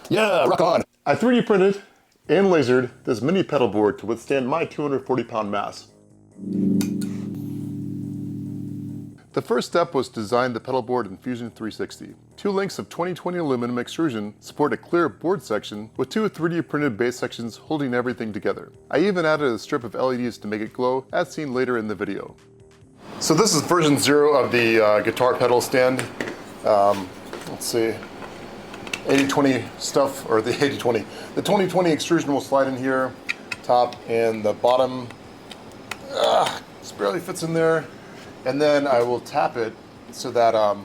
Yeah, rock on. I 3D printed and lasered this mini pedal board to withstand my 240-pound mass. The first step was to design the pedal board in Fusion 360. Two lengths of 2020 aluminum extrusion support a clear board section with two 3D printed base sections holding everything together. I even added a strip of LEDs to make it glow, as seen later in the video. So this is version 0 of the guitar pedal stand. Let's see, 80-20 stuff, or the 80-20. The 20-20 extrusion will slide in here, top and the bottom. This barely fits in there. And then I will tap it so that I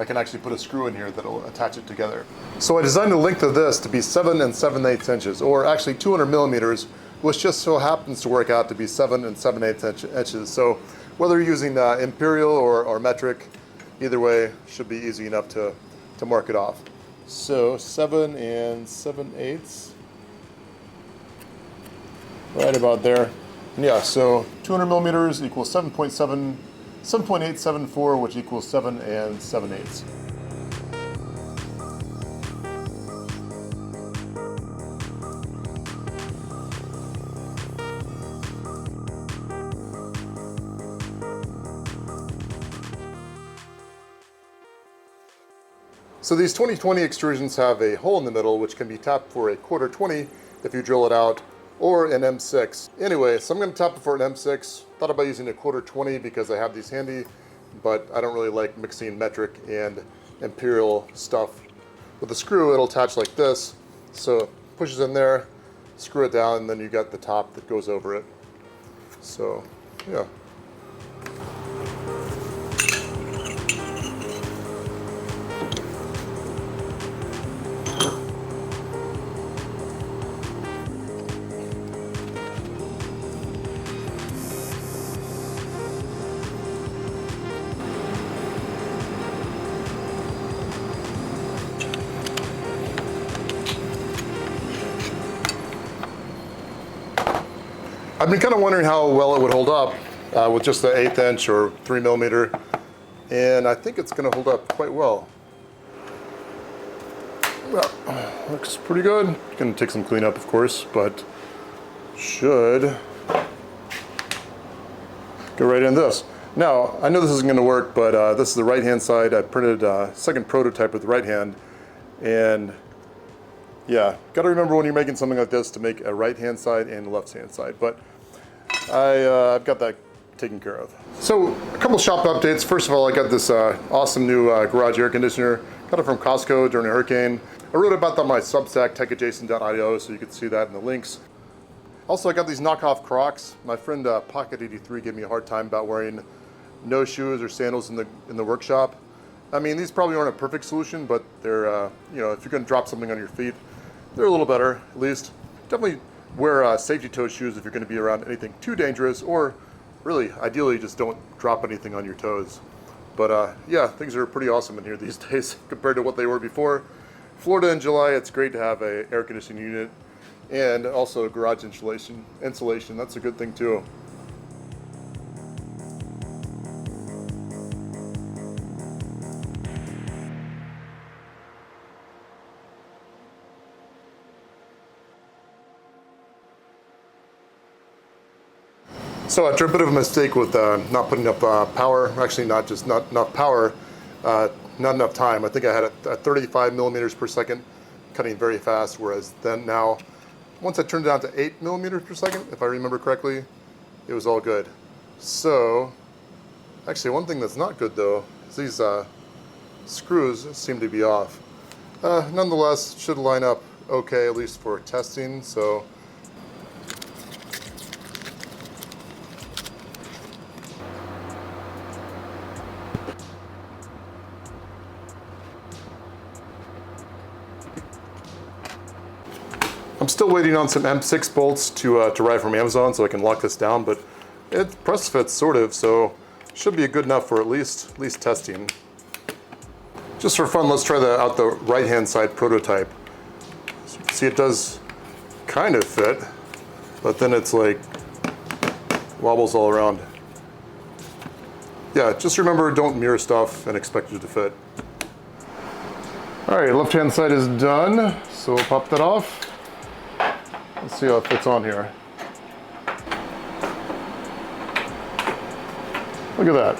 can actually put a screw in here that'll attach it together. So I designed the length of this to be 7 7/8 inches, or actually 200 millimeters, which just so happens to work out to be 7 7/8 inches. So whether you're using imperial or metric, either way should be easy enough to mark it off. So 7 7/8, right about there. And yeah, so 200 millimeters equals 7.874, which equals 7 7/8. So these 20-20 extrusions have a hole in the middle, which can be tapped for a 1/4 20 if you drill it out, or an M6. Anyway, so I'm going to tap it for an M6. Thought about using a 1/4 20 because I have these handy, but I don't really like mixing metric and imperial stuff. With the screw, it'll attach like this. So it pushes in there, screw it down, and then you got the top that goes over it. So, yeah. I've been kind of wondering how well it would hold up with just the 1/8 inch or 3 millimeter, and I think it's going to hold up quite well. Well, looks pretty good. Going to take some cleanup, of course, but should go right in this. Now, I know this isn't going to work, but this is the right-hand side. I printed a second prototype with the right hand, and yeah, got to remember when you're making something like this to make a right-hand side and a left-hand side, but I've got that taken care of. So, a couple shop updates. First of all, I got this awesome new garage air conditioner. Got it from Costco during a hurricane. I wrote about that on my Substack, techadjacent.io, so you can see that in the links. Also, I got these knockoff Crocs. My friend Pocket83 gave me a hard time about wearing no shoes or sandals in the workshop. I mean, these probably aren't a perfect solution, but they're, you know, if you're going to drop something on your feet, they're a little better, at least. Definitely wear safety-toe shoes if you're going to be around anything too dangerous, or really, ideally, just don't drop anything on your toes. But yeah, things are pretty awesome in here these days compared to what they were before. Florida in July, it's great to have an air conditioning unit and also garage insulation. That's a good thing too. So after a bit of a mistake with not putting up power, actually not enough power, not enough time. I think I had it at 35 millimeters per second, cutting very fast, whereas then now, once I turned it down to 8 millimeters per second, if I remember correctly, it was all good. So, actually one thing that's not good though, is these screws seem to be off. Nonetheless, should line up okay, at least for testing, so. I'm still waiting on some M6 bolts to arrive from Amazon so I can lock this down, but it press fits sort of, so should be good enough for at least testing. Just for fun, let's try out the right-hand side prototype. So you can see it does kind of fit, but then it's like wobbles all around. Yeah, just remember, don't mirror stuff and expect it to fit. All right, left-hand side is done, so we'll pop that off. Let's see how it fits on here. Look at that.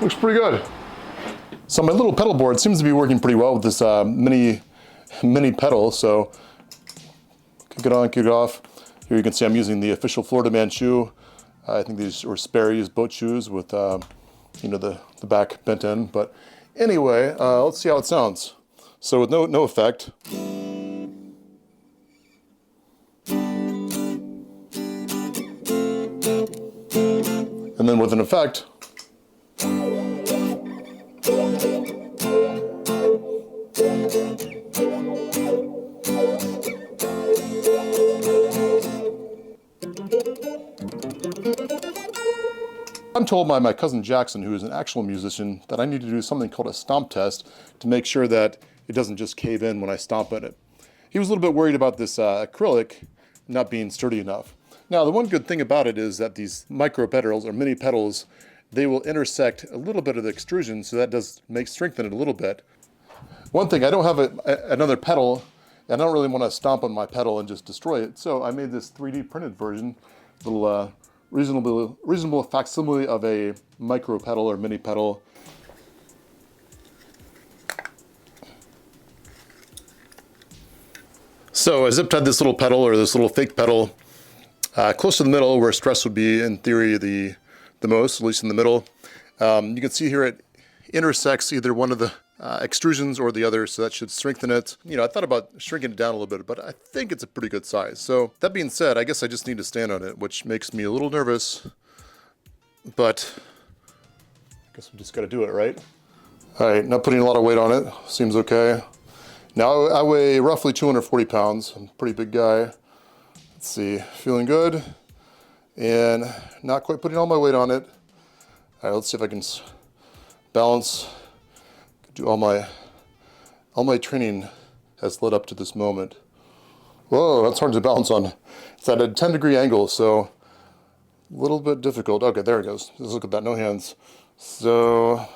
Looks pretty good. So my little pedal board seems to be working pretty well with this mini pedal, so kick it on, kick it off. Here you can see I'm using the official Florida Man shoe. I think these were Sperry's boat shoes with you know, the back bent in, but anyway, let's see how it sounds. So with no effect. And then with an effect. I'm told by my cousin Jackson, who is an actual musician, that I need to do something called a stomp test to make sure that it doesn't just cave in when I stomp on it. He was a little bit worried about this acrylic not being sturdy enough. Now, the one good thing about it is that these micro pedals or mini pedals, they will intersect a little bit of the extrusion, so that does strengthen it a little bit. One thing, I don't have another pedal, and I don't really want to stomp on my pedal and just destroy it, so I made this 3D printed version, little reasonable facsimile of a micro pedal or mini pedal. So I zip tied this little pedal, or this little fake pedal, close to the middle where stress would be in theory the most, at least in the middle. You can see here it intersects either one of the extrusions or the other, so that should strengthen it. You know, I thought about shrinking it down a little bit, but I think it's a pretty good size. So that being said, I guess I just need to stand on it, which makes me a little nervous, but I guess we just gotta do it, right? All right, not putting a lot of weight on it, seems okay. Now I weigh roughly 240 pounds, I'm a pretty big guy. Let's see, feeling good, and not quite putting all my weight on it. All right, let's see if I can balance. Do all my training has led up to this moment. Whoa, that's hard to balance on. It's at a 10-degree angle, so a little bit difficult. Okay, there it goes. Let's look at that, no hands. So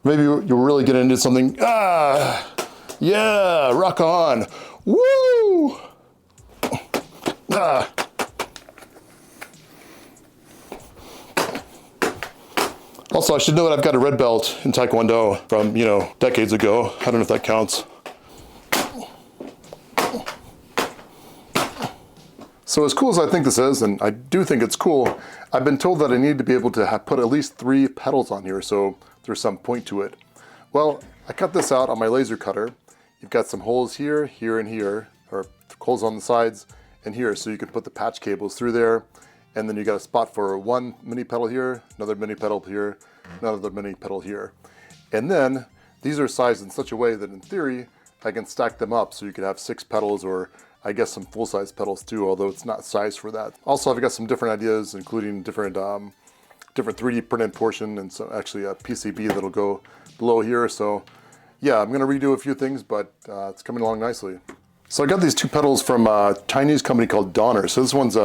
maybe you'll really get into something. Ah, yeah, rock on. Woo! Ah. Also, I should note I've got a red belt in Taekwondo from, you know, decades ago. I don't know if that counts. So as cool as I think this is, and I do think it's cool, I've been told that I need to be able to put at least 3 pedals on here, so there's some point to it. Well, I cut this out on my laser cutter. You've got some holes here, here, and here, or holes on the sides and here, so you can put the patch cables through there. And then you got a spot for one mini pedal here, another mini pedal here, another mini pedal here. And then these are sized in such a way that in theory, I can stack them up so you could have 6 pedals, or I guess some full-size pedals too, although it's not sized for that. Also, I've got some different ideas, including different 3D printed portion, and so actually a PCB that'll go below here. So yeah, I'm gonna redo a few things, but it's coming along nicely. So I got these 2 pedals from a Chinese company called Donner. So this one's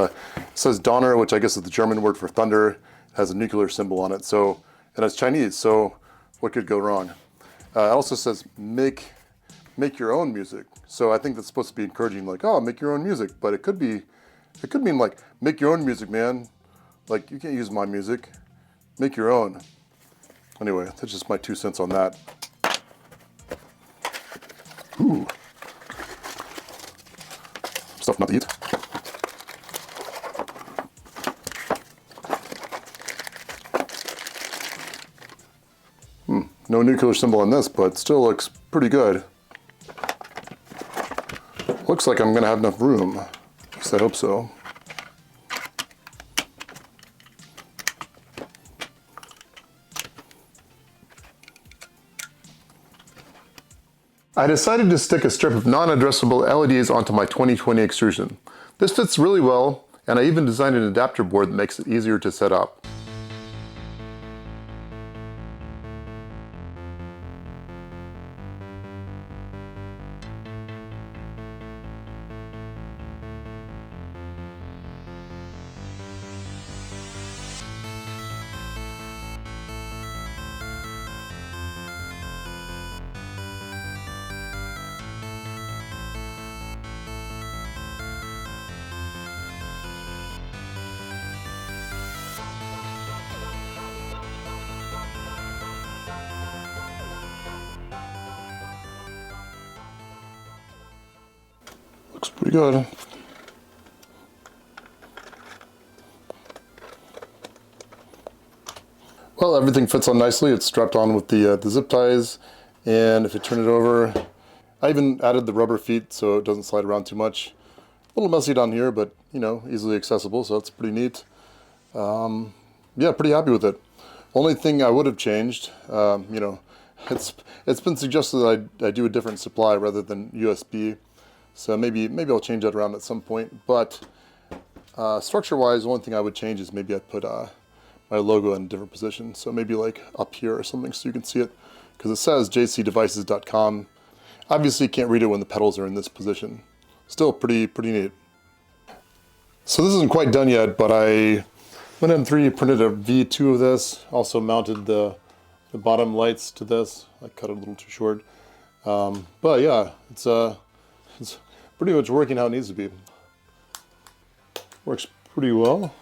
says Donner, which I guess is the German word for thunder. It has a nuclear symbol on it. So, and it's Chinese, so what could go wrong? It also says make your own music. So I think that's supposed to be encouraging, like, oh, make your own music. But it could mean like, make your own music, man. Like, you can't use my music. Make your own. Anyway, that's just my 2 cents on that. Ooh. Stuff not to eat. No nuclear symbol on this, but still looks pretty good. Looks like I'm gonna have enough room. At least I hope so. I decided to stick a strip of non-addressable LEDs onto my 2020 extrusion. This fits really well, and I even designed an adapter board that makes it easier to set up. Looks pretty good. Well, everything fits on nicely. It's strapped on with the zip ties, and if you turn it over, I even added the rubber feet so it doesn't slide around too much. A little messy down here, but you know, easily accessible, so that's pretty neat. Yeah, pretty happy with it. Only thing I would have changed, you know, it's been suggested that I do a different supply rather than USB, so maybe I'll change that around at some point. But structure-wise, the only thing I would change is maybe I'd put my logo in a different position, so maybe like up here or something so you can see it, because it says jcdevices.com. Obviously you can't read it when the pedals are in this position. Still pretty neat. So this isn't quite done yet, but I went in 3D printed a V2 of this, also mounted the bottom lights to this. I cut it a little too short. But yeah, it's pretty much working how it needs to be. Works pretty well.